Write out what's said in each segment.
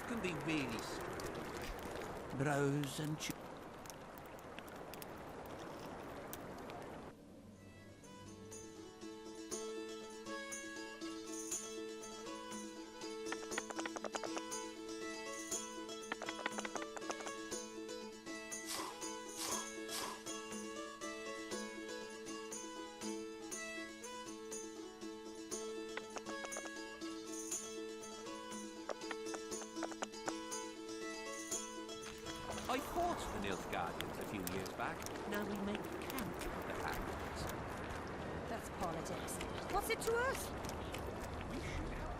can be really Browse and choose. I fought the Nilfgaardians a few years back. Now we make camp with the Hamiltons. That's politics. What's it to us? We should help.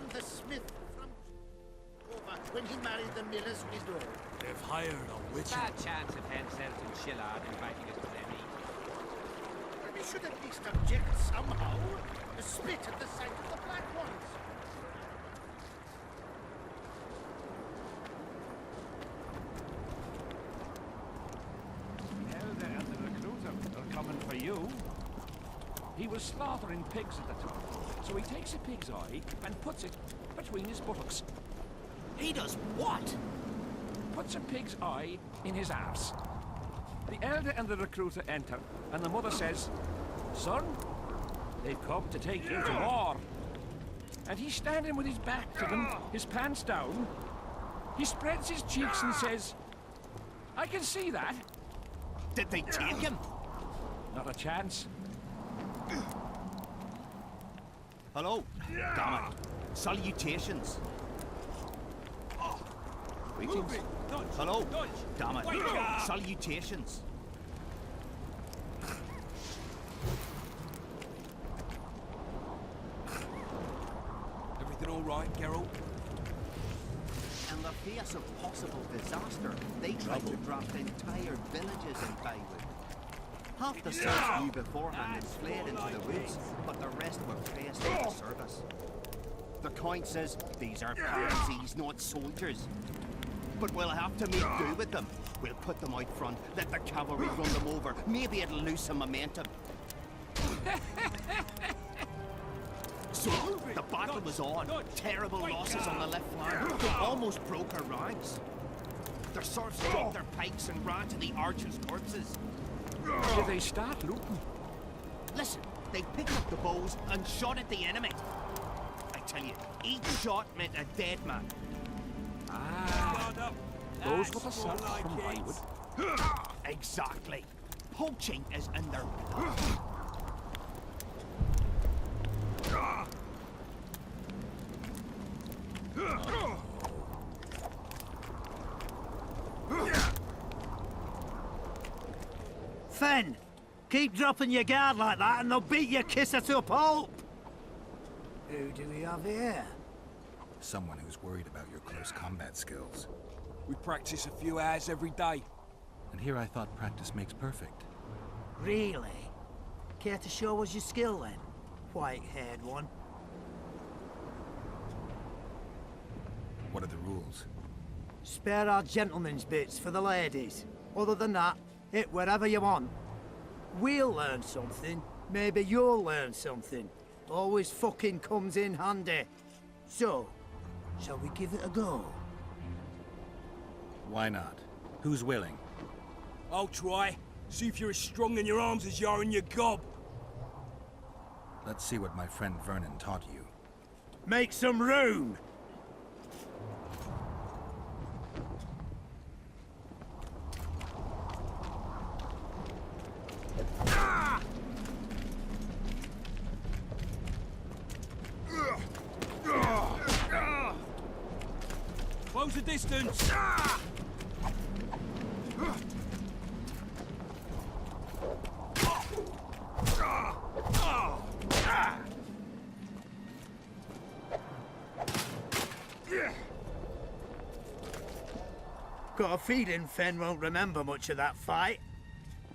The smith from over when he married the miller's widow. They've hired a witch. Bad chance of Henselt and Shillard inviting us to their meet. We should at least object somehow. A spit at the sight of the black ones. The elder and the recruiter are coming for you. He was slaughtering pigs at the time, so he takes a pig's eye and puts it between his buttocks. He does what? Puts a pig's eye in his arse. The elder and the recruiter enter, and the mother says, "Son, they've come to take you to war." And he's standing with his back to them, his pants down. He spreads his cheeks and says, "I can see that." Did they take him? Not a chance. Hello. Damn it. Salutations. Greetings. Hello. Damn it. Salutations. Everything all right, Geralt? In the face of possible disaster, they tried to draft entire villages in Baywood. Half the serfs knew beforehand and fled into the woods, but the rest were pressed into service. The Count says these are pansies, not soldiers. But we'll have to make do with them. We'll put them out front, let the cavalry run them over. Maybe it'll lose some momentum. So, the battle was on. Terrible losses on the left flank. They almost broke our ranks. The serfs dropped their pikes and ran to the archers' corpses. Did they start looting? Listen, they picked up the bows and shot at the enemy. I tell you, each shot meant a dead man. Ah, those were the serfs from Baywood. Exactly. Poaching is in their blood. Fen, keep dropping your guard like that and they'll beat your kisser to a pulp. Who do we have here? Someone who's worried about your close combat skills. We practice a few hours every day. And here I thought practice makes perfect. Really? Care to show us your skill then, white-haired one? What are the rules? Spare our gentlemen's bits for the ladies. Other than that, hit wherever you want. We'll learn something. Maybe you'll learn something. Always fucking comes in handy. So, shall we give it a go? Why not? Who's willing? I'll try. See if you're as strong in your arms as you are in your gob. Let's see what my friend Vernon taught you. Make some room! Close the distance! Ah! Got a feeling Fen won't remember much of that fight.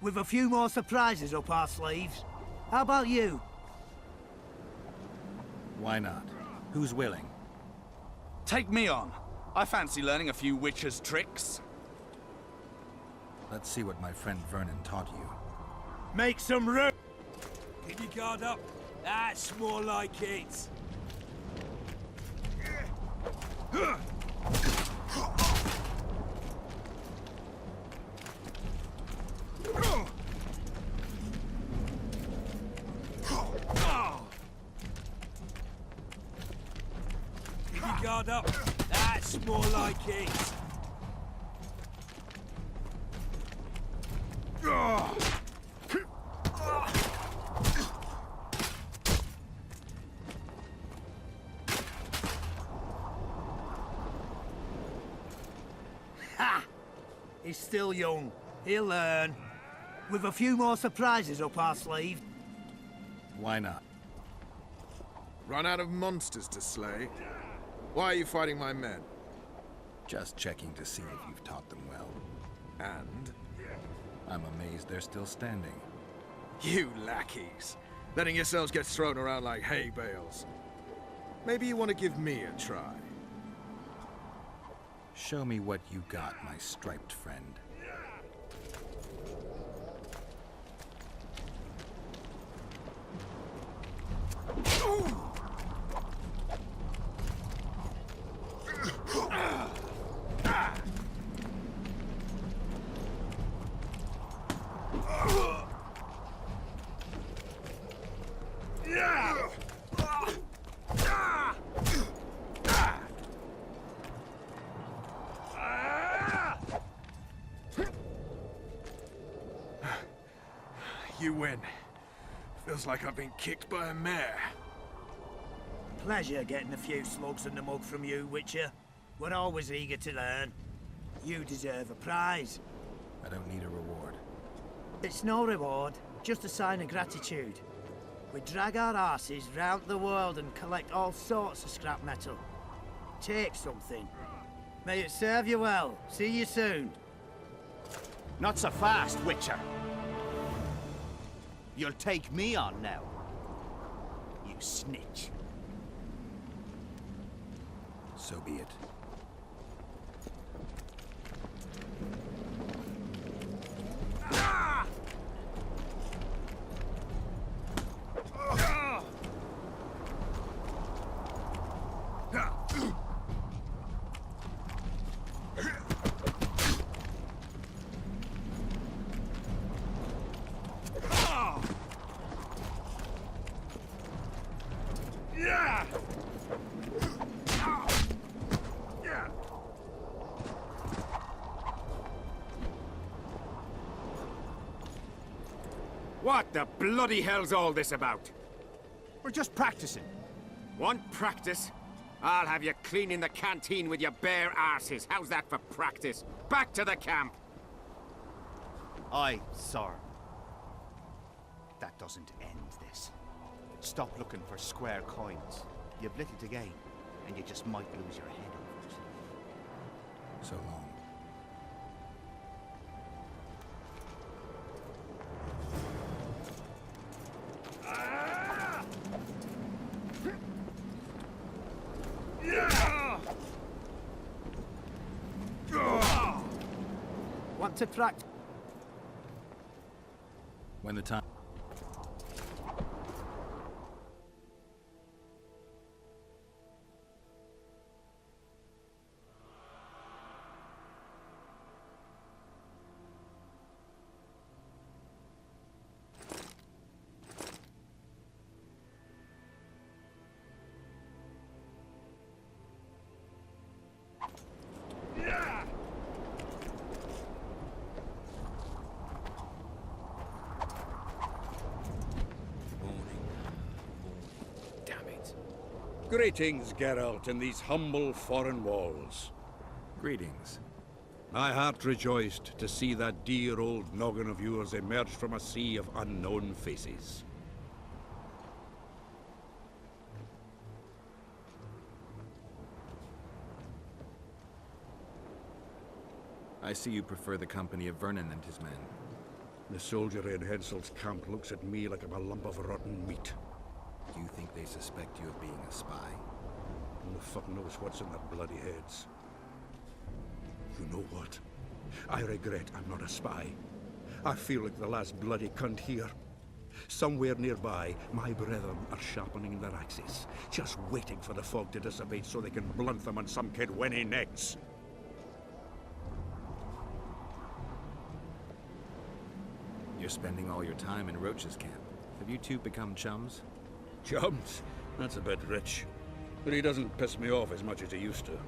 With a few more surprises up our sleeves. How about you? Why not? Who's willing? Take me on. I fancy learning a few witcher's tricks. Let's see what my friend Vernon taught you. Make some room! Keep your guard up. That's more like it. Keep your guard up. That's more like it. Ha! He's still young. He'll learn. With a few more surprises up our sleeve. Why not? Run out of monsters to slay? Why are you fighting my men? Just checking to see if you've taught them well. And? I'm amazed they're still standing. You lackeys. Letting yourselves get thrown around like hay bales. Maybe you want to give me a try. Show me what you got, my striped friend. You win. Feels like I've been kicked by a mare. Pleasure getting a few slugs in the mug from you, Witcher. We're always eager to learn. You deserve a prize. I don't need a reward. It's no reward, just a sign of gratitude. We drag our arses round the world and collect all sorts of scrap metal. Take something. May it serve you well. See you soon. Not so fast, Witcher. You'll take me on now. You snitch. So be it. What the bloody hell's all this about? We're just practicing. Want practice? I'll have you cleaning the canteen with your bare arses. How's that for practice? Back to the camp! Aye, sir. That doesn't end this. Stop looking for square coins. You've little to gain, and you just might lose your head over it. So long. Want to practice? When the time... Greetings, Geralt, in these humble foreign walls. Greetings. My heart rejoiced to see that dear old noggin of yours emerge from a sea of unknown faces. I see you prefer the company of Vernon and his men. The soldier in Henselt's camp looks at me like I'm a lump of rotten meat. You think they suspect you of being a spy? Who the fuck knows what's in their bloody heads? You know what? I regret I'm not a spy. I feel like the last bloody cunt here. Somewhere nearby, my brethren are sharpening their axes, just waiting for the fog to dissipate so they can blunt them on some Kedwenny necks. You're spending all your time in Roach's camp. Have you two become chums? Chums? That's a bit rich. But he doesn't piss me off as much as he used to.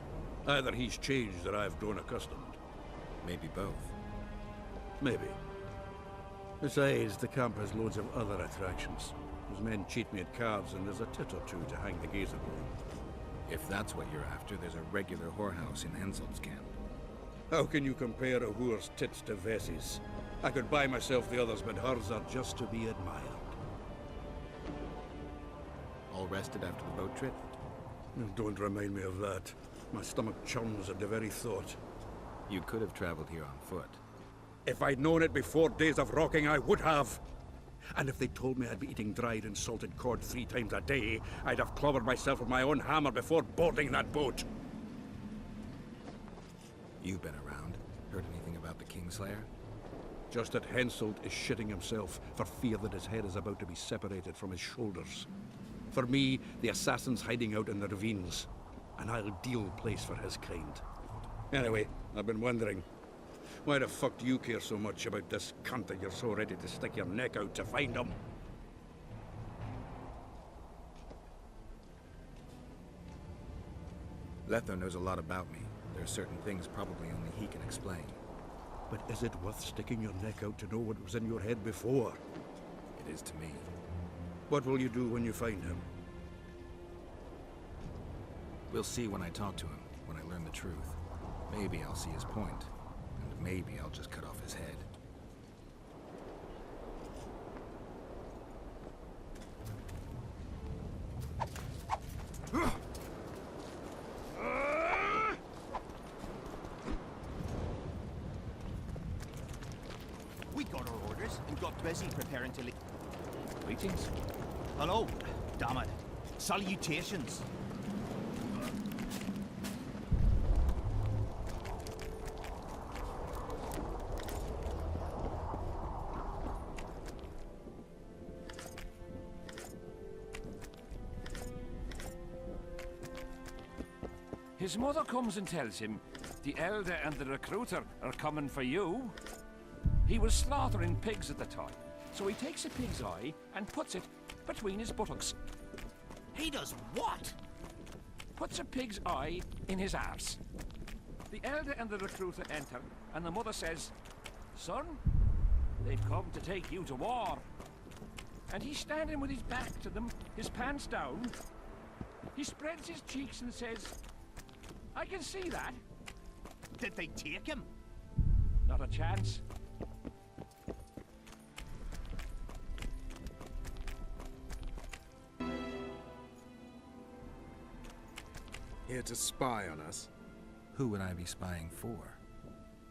Either he's changed or I've grown accustomed. Maybe both. Maybe. Besides, the camp has loads of other attractions. Those men cheat me at cards, and there's a tit or two to hang the gazer on. If that's what you're after, there's a regular whorehouse in Henselt's camp. How can you compare a whore's tits to Vessie's? I could buy myself the others, but hers are just to be admired. All rested after the boat trip? Don't remind me of that. My stomach churns at the very thought. You could have traveled here on foot. If I'd known it before days of rocking, I would have. And if they told me I'd be eating dried and salted cod 3 times a day, I'd have clobbered myself with my own hammer before boarding that boat. You've been around. Heard anything about the Kingslayer? Just that Henselt is shitting himself for fear that his head is about to be separated from his shoulders. For me, the assassin's hiding out in the ravines. An ideal place for his kind. Anyway, I've been wondering, why the fuck do you care so much about this cunt that you're so ready to stick your neck out to find him? Letho knows a lot about me. There are certain things probably only he can explain. But is it worth sticking your neck out to know what was in your head before? It is to me. What will you do when you find him? We'll see when I talk to him, when I learn the truth. Maybe I'll see his point, and maybe I'll just cut off his head. We got our orders and got busy preparing to leave. Greetings. Hello. Damn it. Salutations. His mother comes and tells him the elder and the recruiter are coming for you. He was slaughtering pigs at the time, so he takes a pig's eye and puts it between his buttocks. He does what? Puts a pig's eye in his arse. The elder and the recruiter enter, and the mother says, "Son, they've come to take you to war." And he's standing with his back to them, his pants down. He spreads his cheeks and says, "I can see that." Did they take him? Not a chance. Here to spy on us? Who would I be spying for?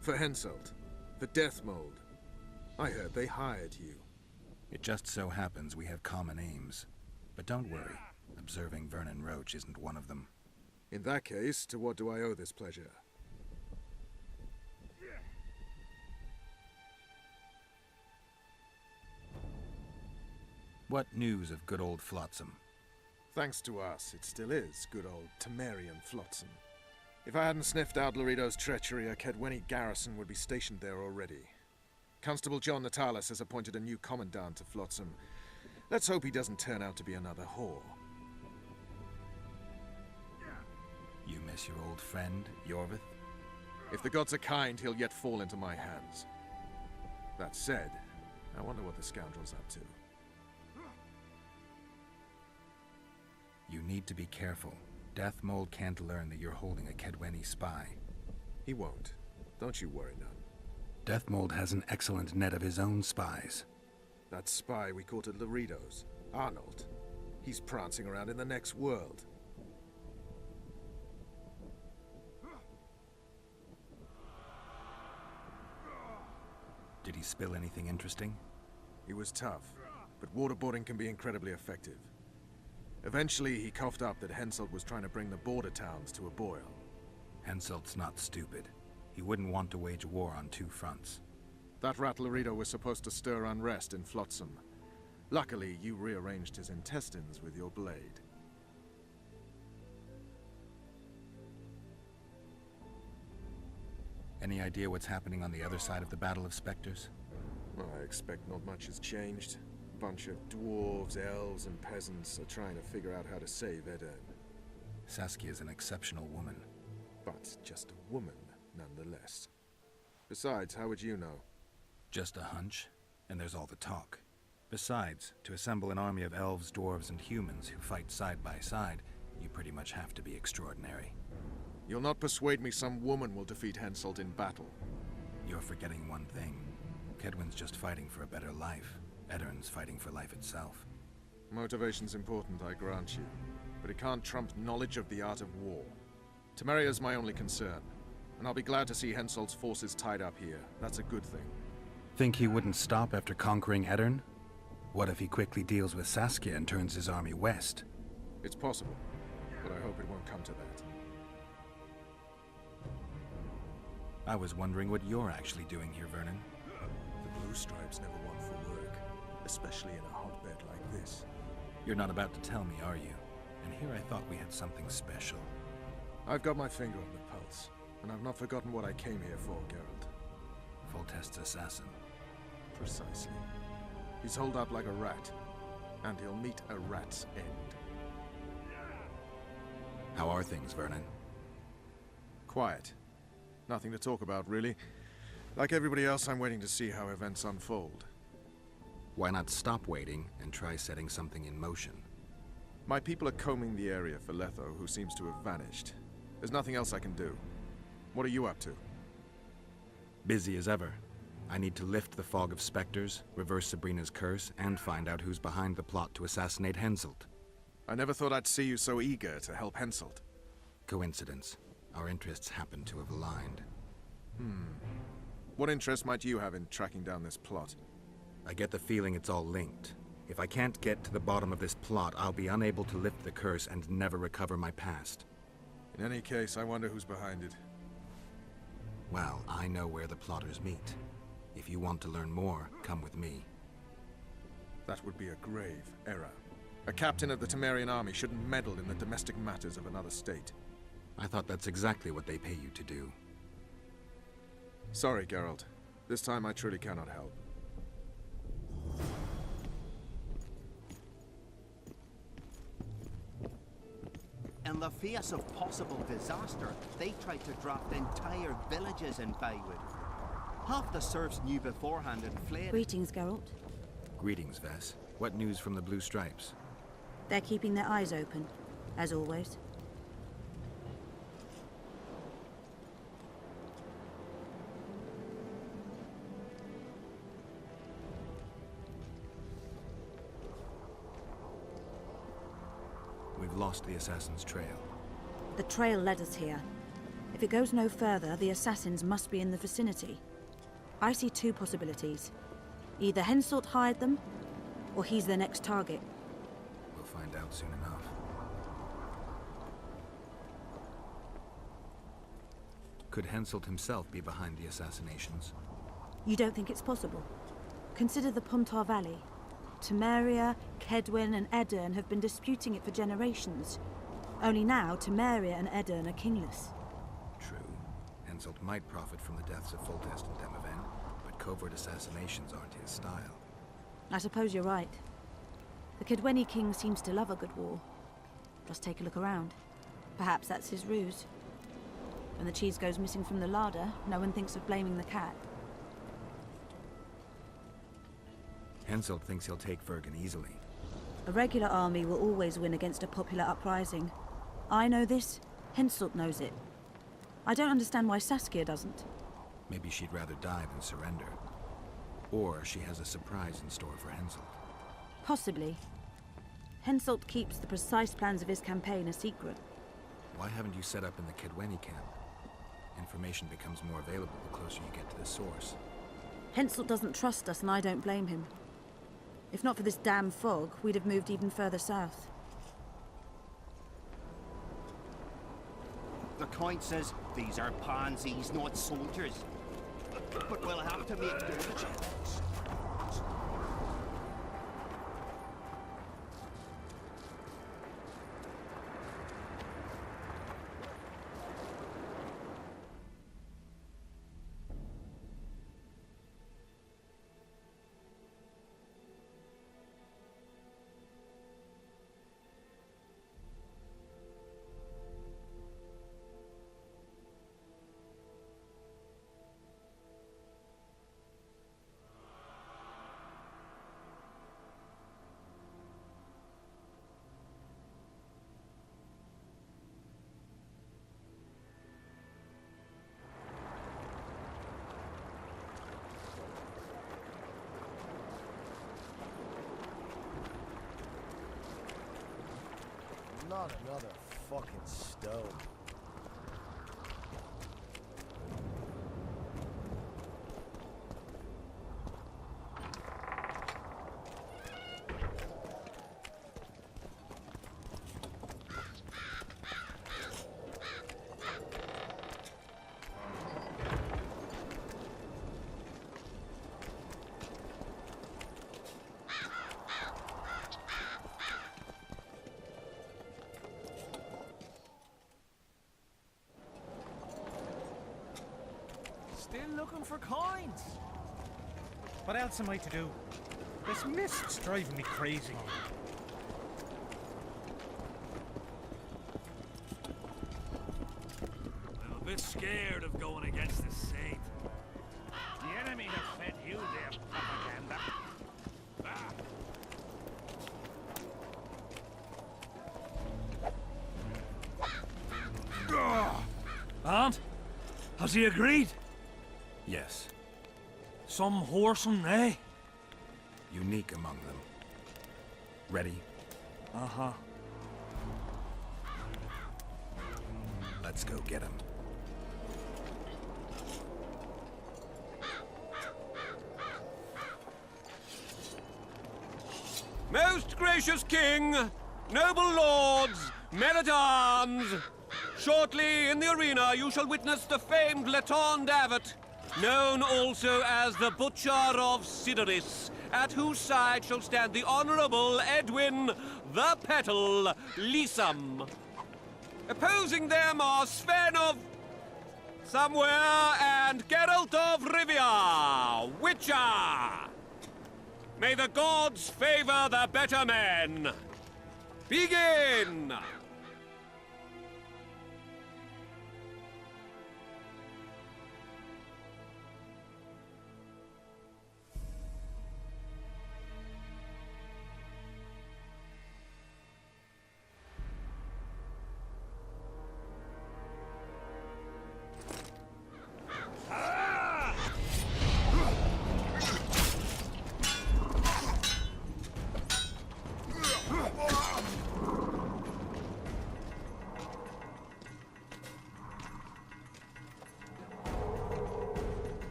For Henselt, the Death Mold. I heard they hired you. It just so happens we have common aims. But don't worry, observing Vernon Roach isn't one of them. In that case, to what do I owe this pleasure? What news of good old Flotsam? Thanks to us, it still is good old Temerian Flotsam. If I hadn't sniffed out Laredo's treachery, a Kedwenny garrison would be stationed there already. Constable John Natalis has appointed a new commandant to Flotsam. Let's hope he doesn't turn out to be another whore. You miss your old friend, Yorvith? If the gods are kind, he'll yet fall into my hands. That said, I wonder what the scoundrel's up to. You need to be careful. Death Mold can't learn that you're holding a Kedwenny spy. He won't. Don't you worry none. Deathmold has an excellent net of his own spies. That spy we caught at Laredo's, Arnold. He's prancing around in the next world. Did he spill anything interesting? He was tough, but waterboarding can be incredibly effective. Eventually, he coughed up that Henselt was trying to bring the border towns to a boil. Henselt's not stupid. He wouldn't want to wage war on two fronts. That rat Laredo was supposed to stir unrest in Flotsam. Luckily, you rearranged his intestines with your blade. Any idea what's happening on the other side of the Battle of Spectres? Well, I expect not much has changed. A bunch of dwarves, elves, and peasants are trying to figure out how to save Edirn. Saskia's an exceptional woman. But just a woman, nonetheless. Besides, how would you know? Just a hunch, and there's all the talk. Besides, to assemble an army of elves, dwarves, and humans who fight side by side, you pretty much have to be extraordinary. You'll not persuade me some woman will defeat Henselt in battle. You're forgetting one thing. Kedwen's just fighting for a better life. Edirn's fighting for life itself. Motivation's important, I grant you. But it can't trump knowledge of the art of war. Temeria's my only concern, and I'll be glad to see Henselt's forces tied up here. That's a good thing. Think he wouldn't stop after conquering Edirn? What if he quickly deals with Saskia and turns his army west? It's possible, but I hope it won't come to that. I was wondering what you're actually doing here, Vernon. The Blue Stripes never want for work, especially in a hotbed like this. You're not about to tell me, are you? And here I thought we had something special. I've got my finger on the pulse, and I've not forgotten what I came here for, Geralt. Foltest's assassin. Precisely. He's holed up like a rat, and he'll meet a rat's end. How are things, Vernon? Quiet. Nothing to talk about, really. Like everybody else, I'm waiting to see how events unfold. Why not stop waiting and try setting something in motion? My people are combing the area for Letho, who seems to have vanished. There's nothing else I can do. What are you up to? Busy as ever. I need to lift the fog of specters, reverse Sabrina's curse, and find out who's behind the plot to assassinate Henselt. I never thought I'd see you so eager to help Henselt. Coincidence. Our interests happen to have aligned. What interest might you have in tracking down this plot? I get the feeling it's all linked. If I can't get to the bottom of this plot, I'll be unable to lift the curse and never recover my past. In any case, I wonder who's behind it. Well, I know where the plotters meet. If you want to learn more, come with me. That would be a grave error. A captain of the Temerian army shouldn't meddle in the domestic matters of another state. I thought that's exactly what they pay you to do. Sorry, Geralt. This time I truly cannot help. In the face of possible disaster, they tried to draft entire villages in Baywood. Half the serfs knew beforehand and fled. Greetings, Geralt. Greetings, Vess. What news from the Blue Stripes? They're keeping their eyes open, as always. We've lost the assassin's trail. The trail led us here. If it goes no further, the assassins must be in the vicinity. I see two possibilities. Either Henselt hired them, or he's their next target. We'll find out soon enough. Could Henselt himself be behind the assassinations? You don't think it's possible? Consider the Puntar Valley. Temeria, Kedwen, and Edirn have been disputing it for generations. Only now, Temeria and Edirn are kingless. True. Henselt might profit from the deaths of Foltest and Demoven, but covert assassinations aren't his style. I suppose you're right. The Kedweni king seems to love a good war. Just take a look around. Perhaps that's his ruse. When the cheese goes missing from the larder, no one thinks of blaming the cat. Henselt thinks he'll take Vergen easily. A regular army will always win against a popular uprising. I know this, Henselt knows it. I don't understand why Saskia doesn't. Maybe she'd rather die than surrender. Or she has a surprise in store for Henselt. Possibly. Henselt keeps the precise plans of his campaign a secret. Why haven't you set up in the Kedweni camp? Information becomes more available the closer you get to the source. Henselt doesn't trust us, and I don't blame him. If not for this damn fog, we'd have moved even further south. The Count says these are pansies, not soldiers. But we'll have to make do with it. Not another fucking stone. Still looking for coins. What else am I to do? This mist's driving me crazy. I'm a bit scared of going against the Saint. The enemy has fed you their propaganda. And? Has he agreed? Yes. Some whoreson, eh? Unique among them. Ready? Uh-huh. Let's go get him. Most gracious king, noble lords, men-at-arms, shortly in the arena you shall witness the famed Letond Abbot, known also as the Butcher of Sidoris, at whose side shall stand the Honourable Edwin the Petal Lysam. Opposing them are Sven of Somewhere and Geralt of Rivia, Witcher. May the gods favor the better men. Begin!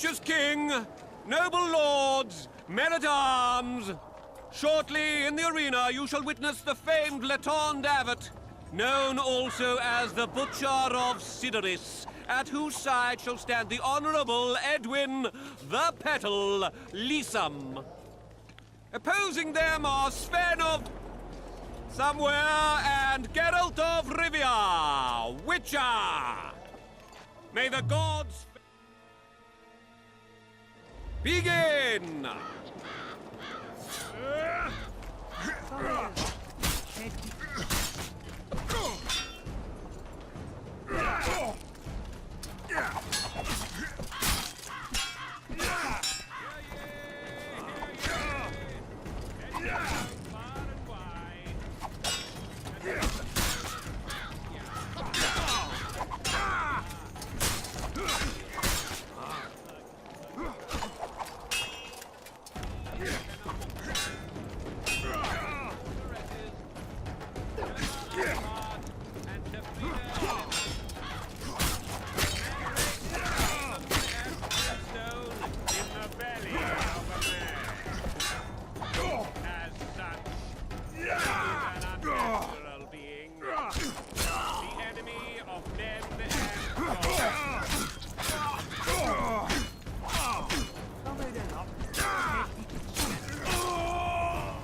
gracious king, noble lords, men-at-arms, shortly in the arena you shall witness the famed Letond Abbot, known also as the Butcher of Sidoris, at whose side shall stand the Honourable Edwin the Petal Lysam. Opposing them are Sven of Somewhere and Geralt of Rivia, Witcher. May the gods begin!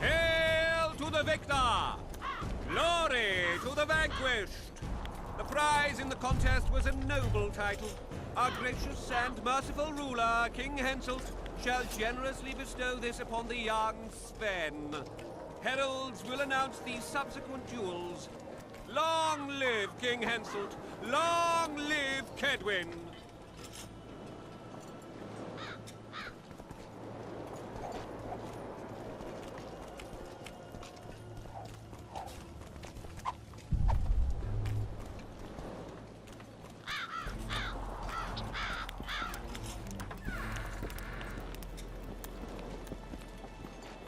Hail to the victor! Glory to the vanquished! The prize in the contest was a noble title. Our gracious and merciful ruler, King Henselt, shall generously bestow this upon the young Sven. Heralds will announce the subsequent duels. Long live King Henselt! Long live Kedwin!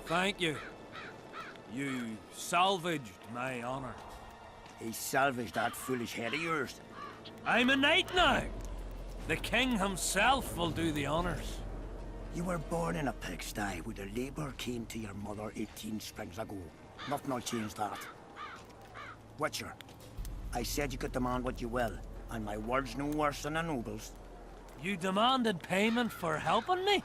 Thank you. You salvaged my honor. He salvaged that foolish head of yours. I'm a knight now. The king himself will do the honors. You were born in a pigsty with a labour came to your mother 18 springs ago. Nothing will change that. Witcher, I said you could demand what you will, and my word's no worse than a noble's. You demanded payment for helping me?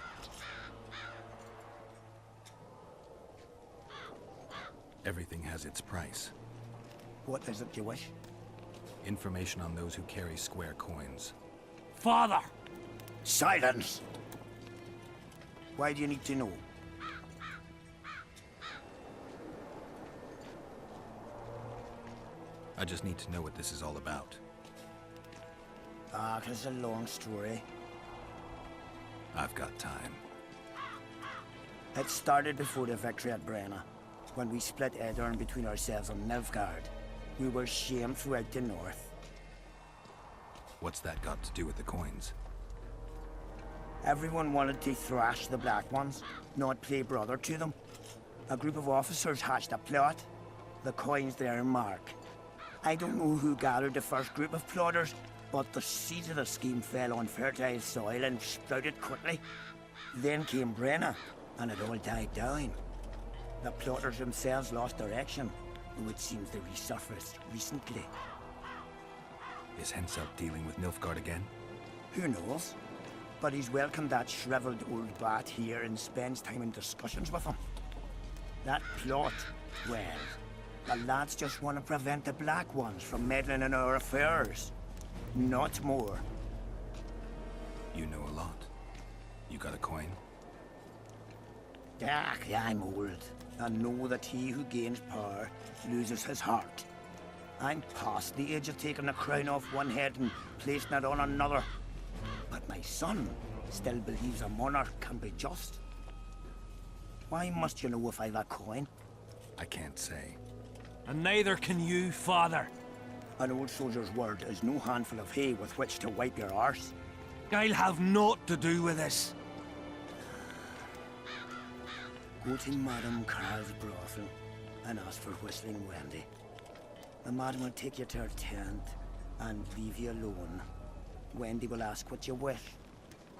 Everything has its price. What is it you wish? Information on those who carry square coins. Father! Silence! Why do you need to know? I just need to know what this is all about. Ah, it's a long story. I've got time. It started before the victory at Brenna, when we split Edirn between ourselves and Nilfgaard. We were shamed throughout the north. What's that got to do with the coins? Everyone wanted to thrash the Black Ones, not play brother to them. A group of officers hatched a plot. The coins their mark. I don't know who gathered the first group of plotters, but the seeds of the scheme fell on fertile soil and sprouted quickly. Then came Brenna, and it all died down. The plotters themselves lost direction, though it seems they resurfaced recently. Is Henselt dealing with Nilfgaard again? Who knows? But he's welcomed that shriveled old bat here and spends time in discussions with him. That plot, well, the lads just want to prevent the Black Ones from meddling in our affairs. Not more. You know a lot. You got a coin? Ah, I'm old, and know that he who gains power loses his heart. I'm past the age of taking the crown off one head and placing it on another. But my son still believes a monarch can be just. Why must you know if I've a coin? I can't say. And neither can you, father. An old soldier's word is no handful of hay with which to wipe your arse. I'll have naught to do with this. Go to Madame Carl's brothel and ask for Whistling Wendy. The madam will take you to her tent and leave you alone. Wendy will ask what you wish.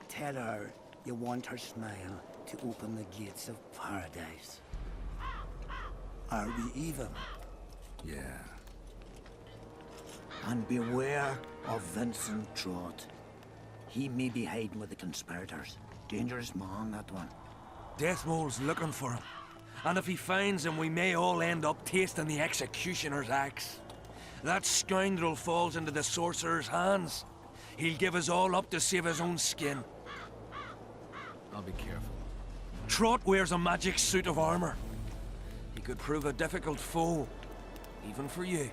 Tell her you want her smile to open the gates of paradise. Are we even? Yeah. And beware of Vincent Trott. He may be hiding with the conspirators. Dangerous man, that one. Deathmole's looking for him. And if he finds him, we may all end up tasting the executioner's axe. That scoundrel falls into the sorcerer's hands. He'll give us all up to save his own skin. I'll be careful. Trott wears a magic suit of armor. He could prove a difficult foe, even for you.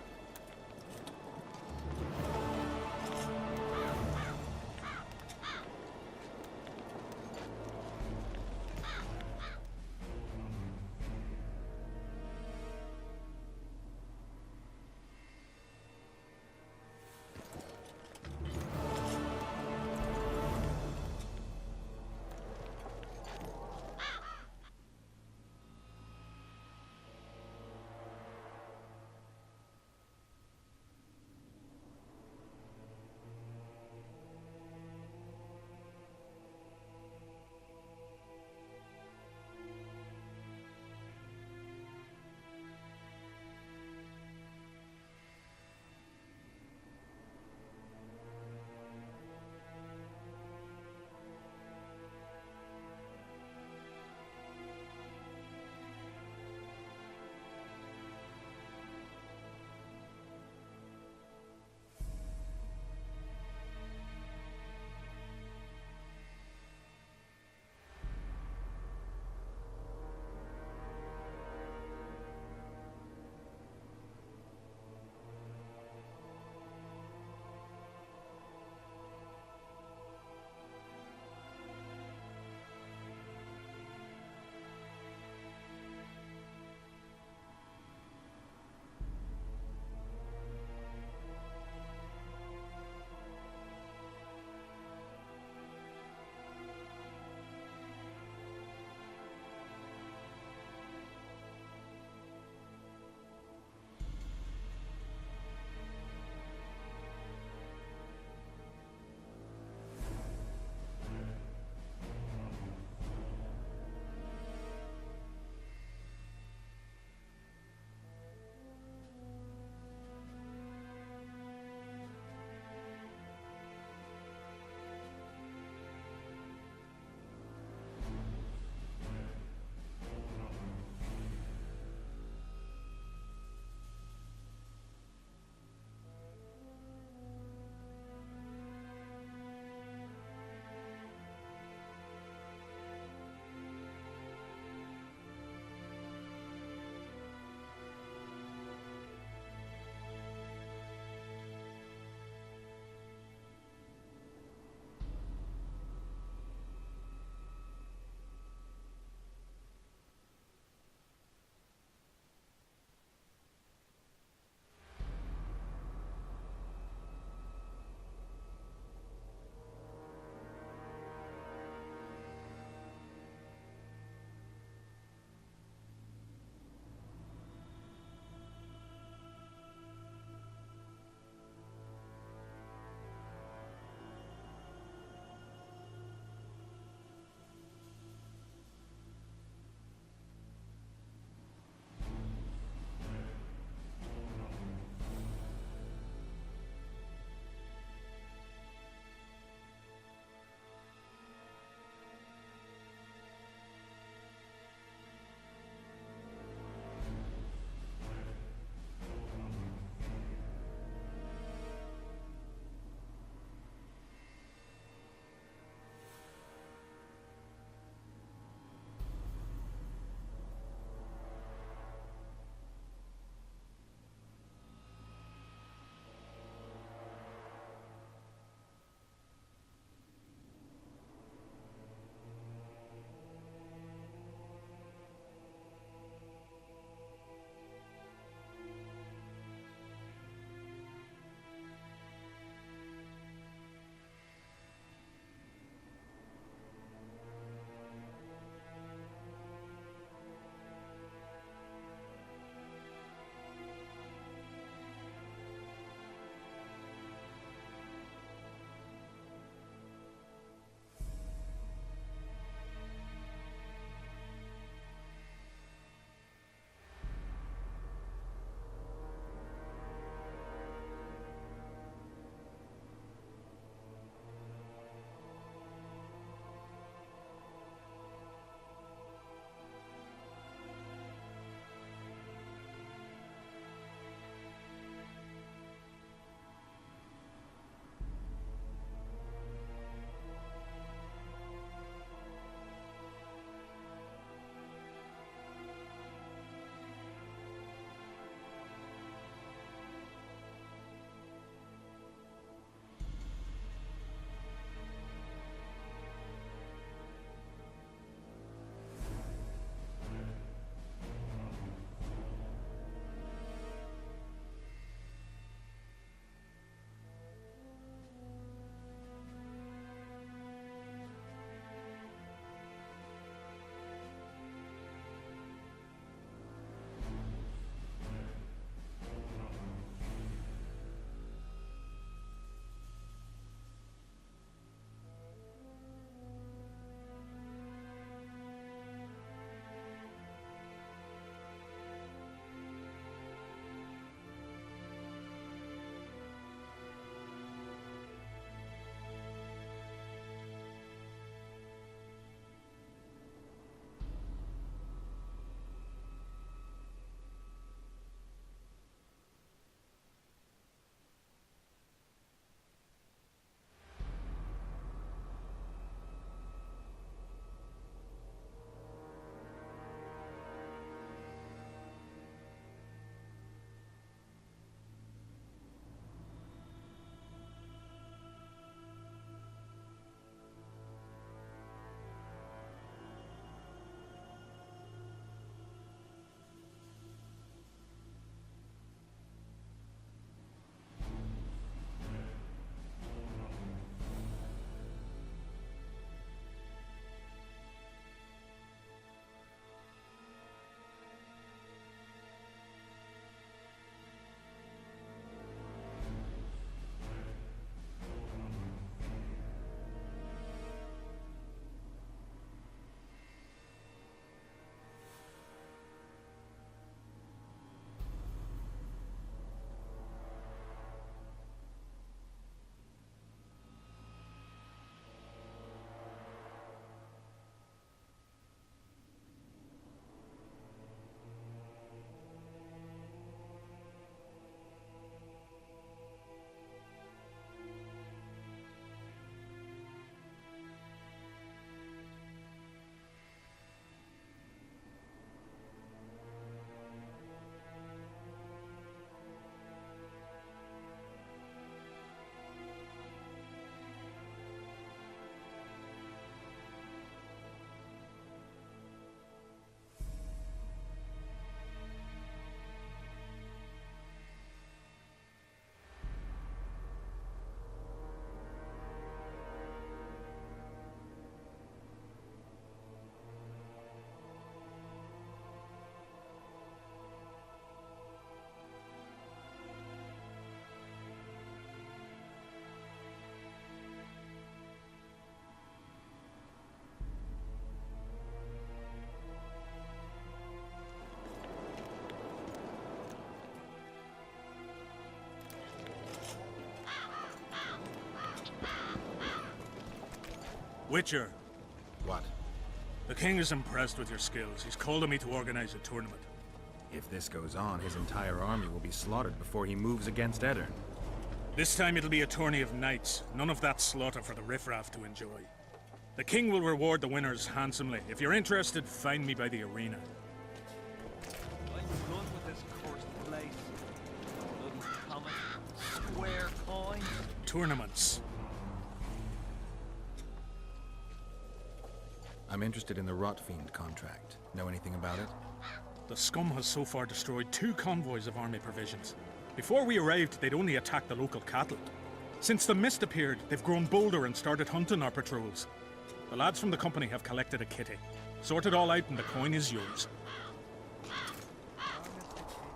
Witcher. What? The king is impressed with your skills. He's called on me to organize a tournament. If this goes on, his entire army will be slaughtered before he moves against Eddard. This time it'll be a tourney of knights. None of that slaughter for the riffraff to enjoy. The king will reward the winners handsomely. If you're interested, find me by the arena. I'm done with this cursed place. Bloody comet. Square coins. Tournaments. I'm interested in the Rotfiend contract. Know anything about it? The scum has so far destroyed 2 convoys of army provisions. Before we arrived, they'd only attacked the local cattle. Since the mist appeared, they've grown bolder and started hunting our patrols. The lads from the company have collected a kitty. Sort it all out and the coin is yours.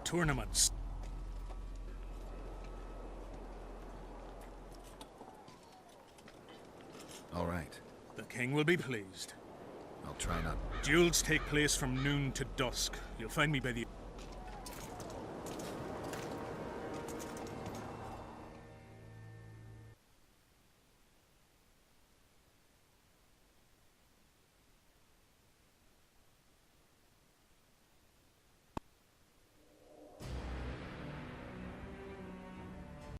Tournaments. All right. The king will be pleased. I'll try not. Duels take place from noon to dusk. You'll find me by the...